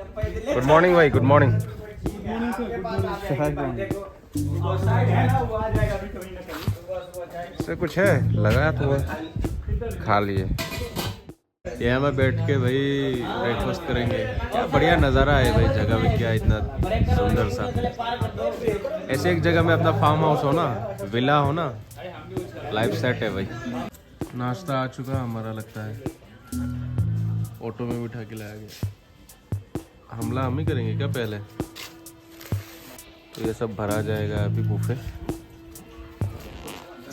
Good morning भाई, good morning. से कुछ है लगाया तो खा लिए। यहाँ में बैठ के भाई ब्रेकफास्ट करेंगे। क्या बढ़िया नज़ारा है भाई, जगह भी क्या इतना सुंदर सा। ऐसे एक जगह में अपना फार्म हाउस हो ना, विला हो ना, लाइफ सेट है भाई। नाश्ता आ चुका हमारा लगता है, ऑटो में बिठा के लाया गया। हमला हम ही करेंगे क्या पहले? तो ये सब भरा जाएगा अभी बुफे।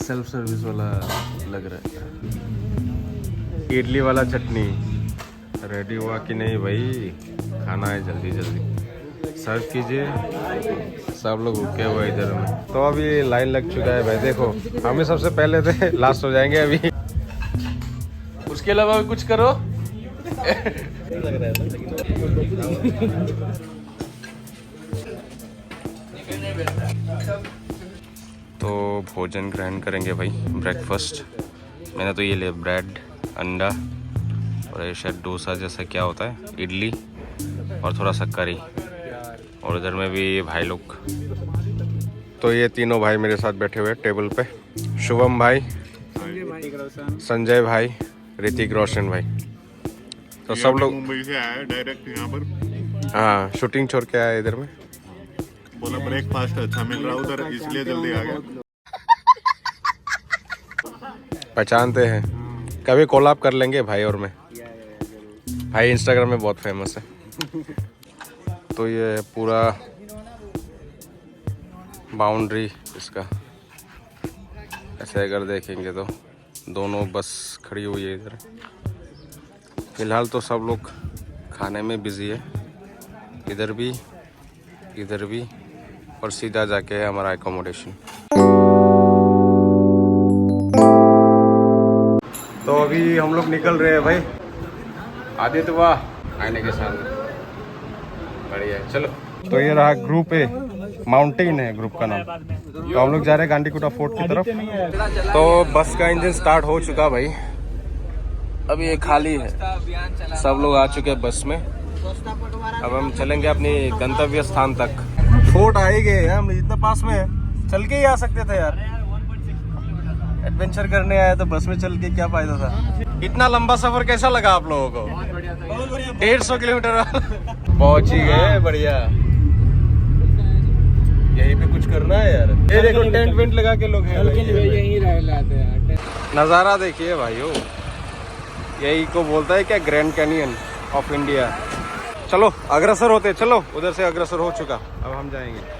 सेल्फ सर्विस वाला लग रहा है। इडली वाला चटनी रेडी हुआ कि नहीं भाई? खाना है, जल्दी जल्दी सर्व कीजिए। सब लोग रुके हुए इधर में। तो अभी लाइन लग चुका है भाई। देखो हमें सबसे पहले थे, लास्ट हो जाएंगे अभी। उसके अलावा भी कुछ करो। लग रहा है तो भोजन ग्रहण करेंगे भाई, ब्रेकफास्ट। मैंने तो ये लिया ब्रेड, अंडा और ये शायद डोसा जैसा क्या होता है, इडली और थोड़ा सा करी। और इधर में भी ये भाई लोग। तो ये तीनों भाई मेरे साथ बैठे हुए टेबल पे। शुभम भाई, संजय भाई, ऋतिक रोशन भाई। तो सब लोग मुंबई से आया डायरेक्ट यहाँ पर। हाँ, शूटिंग छोड़ के आया इधर में। बोला ब्रेकफास्ट अच्छा मिल रहा उधर, इसलिए जल्दी आ गया। पहचानते हैं, कभी कोलैब कर लेंगे भाई और मैं। भाई इंस्टाग्राम में बहुत फेमस है। तो ये पूरा बाउंड्री इसका ऐसे अगर देखेंगे तो दोनों बस खड़ी हुई है इधर। फिलहाल तो सब लोग खाने में बिजी है, इधर भी और सीधा जाके है हमारा एकोमोडेशन। तो अभी हम लोग निकल रहे हैं भाई। आदित्य वाह आने के सामने बढ़िया है, चलो। तो ये रहा ग्रुप है, माउंटेन है ग्रुप का नाम। तो हम लोग जा रहे हैं गांडीकुटा फोर्ट की तरफ। तो बस का इंजन स्टार्ट हो चुका भाई, अभी ये खाली है। सब लोग आ चुके हैं बस में। अब हम चलेंगे अपनी गंतव्य स्थान तक। फोर्ट आ ही गए, हम इतना पास में है, चल के ही आ सकते थे यार। एडवेंचर करने आया तो बस में चल के क्या फायदा था। इतना लंबा सफर कैसा लगा आप लोगों को? 150 किलोमीटर पहुंच ही गए, बढ़िया। यहीं पे कुछ करना है यार। ये देखो टेंट वेंट लगा के लोग हैं, नज़ारा देखिए भाइयों। यही को बोलता है क्या, ग्रैंड कैनियन ऑफ इंडिया। चलो अग्रसर होते, चलो उधर से अग्रसर हो चुका, अब हम जाएंगे।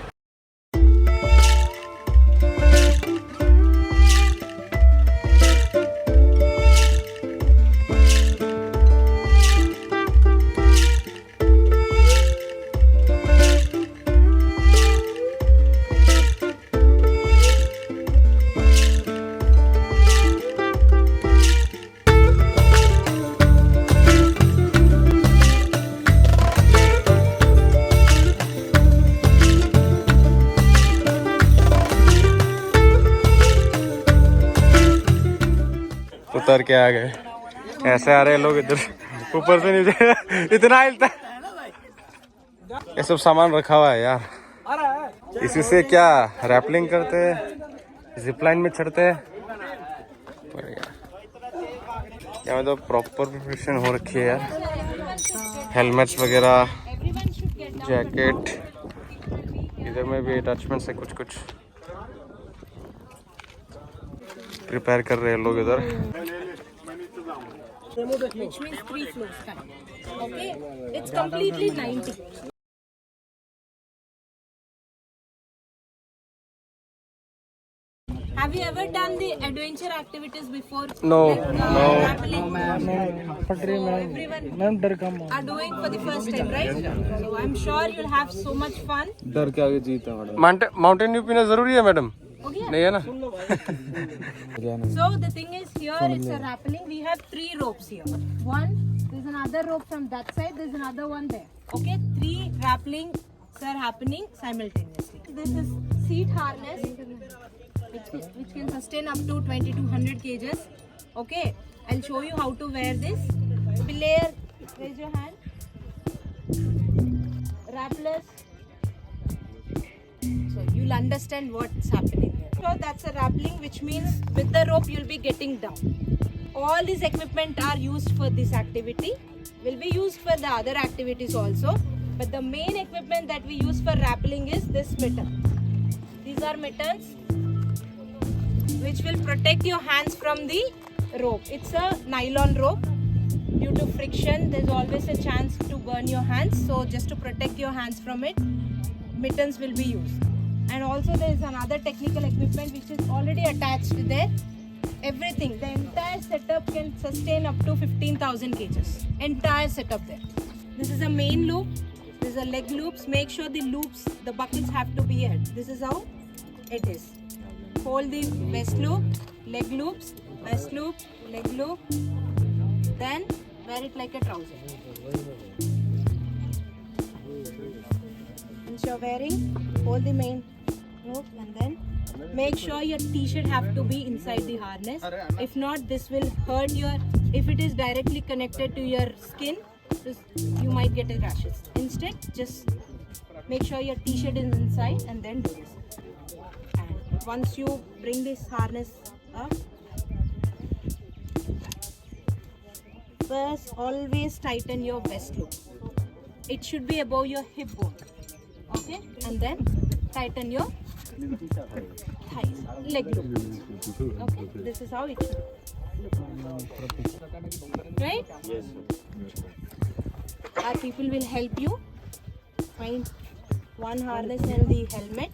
उतर के आ गए, ऐसे आ रहे लोग इधर ऊपर से नीचे। इतना हिलता, ये सब सामान रखा हुआ है यार। इसी से क्या रैपलिंग करते हैं, जिप लाइन में चढ़ते हैं। यहाँ तो प्रॉपर प्रिपरेशन हो रखी है यार, हेलमेट्स वगैरह, जैकेट। इधर में भी अटैचमेंट्स है, कुछ कुछ प्रिपेयर कर रहे हैं लोग इधर। Which means 3 floors. Okay, it's completely 90. Have you ever done the adventure activities before? No, no. Everyone are doing for the first time, right? So I'm sure you'll have so much fun. डर के आगे जीता madam. Mountain Dew पीना जरूरी है madam? नहीं है ना? So the thing is, here it's a rappelling. We have 3 ropes here. One, there's another rope from that side. There's another one there. Okay, 3 rappellings are happening simultaneously. This is seat harness, which can sustain up to 2200 kgs. Okay, I'll show you how to wear this. Player, raise your hand. less. So you'll understand what's happening here. So that's a rappelling, which means with the rope you'll be getting down. All these equipment are used for this activity. Will be used for the other activities also. But the main equipment that we use for rappelling is this mitten. These are mittens which will protect your hands from the rope. It's a nylon rope. Due to friction, there's always a chance to burn your hands. So just to protect your hands from it, mittens will be used. And also there is another technical equipment which is already attached there. Everything, the entire setup can sustain up to 15,000 kgs. Entire setup there. This is a main loop. This is a leg loops. Make sure the loops, the buckles have to be ahead. This is how it is. Hold the vest loop, leg loops, vest loop, leg loop. Then wear it like a trouser. Once you're wearing, hold the main rope and then make sure your t-shirt have to be inside the harness. If not, this will hurt your, if it is directly connected to your skin, you might get a rashes. Instead, just make sure your t-shirt is inside and then do this. And once you bring this harness up, first always tighten your vest loop. It should be above your hip bone. Okay, and then tighten your thighs, leg loop. Okay, this is how it should look. Right? Yes. Our people will help you find one harness and the helmet.